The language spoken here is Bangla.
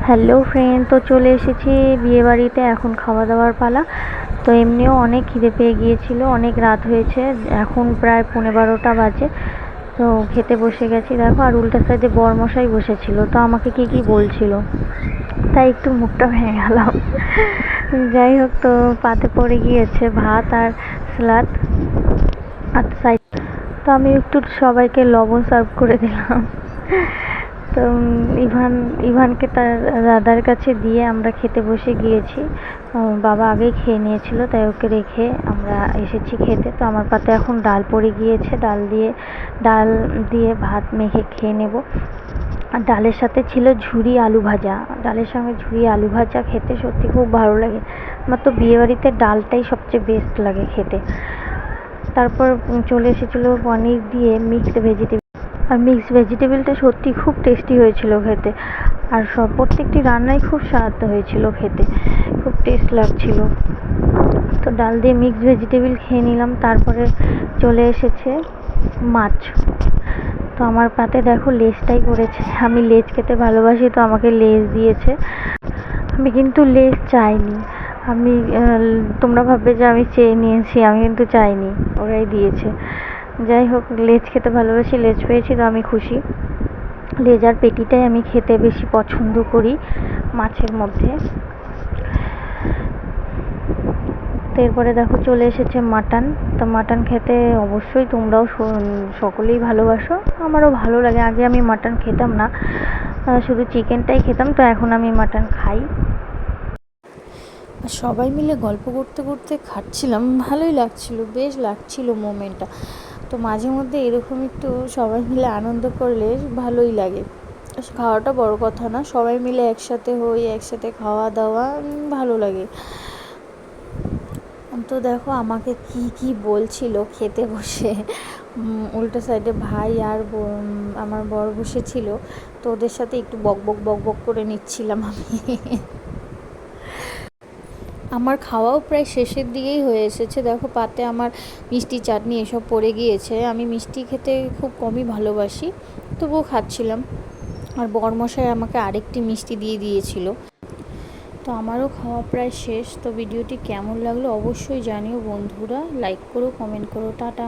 হ্যালো ফ্রেন্ড, তো চলে এসেছি বিয়েবাড়িতে। এখন খাওয়া দাওয়ার পালা। তো এমনিও অনেক খিদে পেয়ে গিয়েছিল, অনেক রাত হয়েছে, এখন প্রায় 11:30 বাজে। তো খেতে বসে গেছি দেখো, আর উল্টা সাইডে বরমশাই বসেছিল, তো আমাকে কি কি বলছিল, তাই একটু মুখটা ভেঙে গেলাম। যাই হোক, তো পাতে পড়ে গিয়েছে ভাত আর স্যালাড আর সাইড। তো আমি একটু সবাইকে লবণ সার্ভ করে দিলাম। তো ইভানকে তার দাদার কাছে দিয়ে আমরা খেতে বসে গিয়েছি। বাবা আগেই খেয়ে নিয়েছিল, তাই ওকে রেখে আমরা এসেছি খেতে। তো আমার পাতে এখন ডাল পড়ে গিয়েছে, ডাল দিয়ে ভাত মেখে খেয়ে নেব। আর ডালের সাথে ছিল ঝুরি আলু ভাজা। ডালের সঙ্গে ঝুরি আলু ভাজা খেতে সত্যি খুব ভালো লাগে। আমার তো বিয়েবাড়িতে ডালটাই সবচেয়ে বেস্ট লাগে খেতে। তারপর চলে এসেছিলো পনির দিয়ে মিক্সড ভেজিটেবল। আর মিক্সড ভেজিটেবলটা সত্যি খুব টেস্টি হয়েছিল খেতে। আর প্রত্যেকটি রান্নাই খুব স্বাদ হয়েছিল খেতে, খুব টেস্ট লাগছিল। তো ডাল দিয়ে মিক্সড ভেজিটেবল খেয়ে নিলাম। তারপরে চলে এসেছে মাছ। তো আমার পাতে দেখো লেজটাই পড়েছে। আমি লেজ খেতে ভালোবাসি, তো আমাকে লেজ দিয়েছে। আমি কিন্তু লেজ চাইনি। আমি তোমরা ভাববে যে আমি চেয়ে নিয়েছি, আমি কিন্তু চাইনি, ওরাই দিয়েছে। যাই হোক, লেজ খেতে ভালোবাসি, লেজ পেয়েছি তো আমি খুশি। লেজ আর পেটিটাই আমি খেতে বেশি পছন্দ করি মাছের মধ্যে। তো এরপরে দেখো চলে এসেছে মাটন। তো মাটন খেতে অবশ্যই তোমরাও সকলেই ভালোবাসো, আমারও ভালো লাগে। আগে আমি মাটন খেতাম না, শুধু চিকেনটাই খেতাম, তো এখন আমি মাটন খাই। আর সবাই মিলে গল্প করতে করতে খাচ্ছিলাম, ভালোই লাগছিল, বেশ লাগছিল মোমেন্টটা। তো মাঝে মধ্যে এরকম একটু সবাই মিলে আনন্দ করলে ভালোই লাগে। খাওয়াটা বড় কথা না, সবাই মিলে একসাথে হই, একসাথে খাওয়া দাওয়া ভালো লাগে। তো দেখো আমাকে কি কি বলছিল খেতে বসে। উল্টো সাইডে ভাই আর আমার বর বসেছিল, তো ওদের সাথে একটু বক বক বক বক করে নিচ্ছিলাম আমি। আমার খাওয়াও প্রায় শেষের দিকেই হয়ে এসেছে। দেখো পাতে আমার মিষ্টি চাটনি এসব পড়ে গিয়েছে। আমি মিষ্টি খেতে খুব কমই ভালোবাসি, তবুও খাচ্ছিলাম। আর বরমশাই আমাকে আরেকটি মিষ্টি দিয়ে দিয়েছিল। তো আমারও খাওয়া প্রায় শেষ। তো ভিডিওটি কেমন লাগলো অবশ্যই জানিও বন্ধুরা, লাইক করো, কমেন্ট করো, টাটা।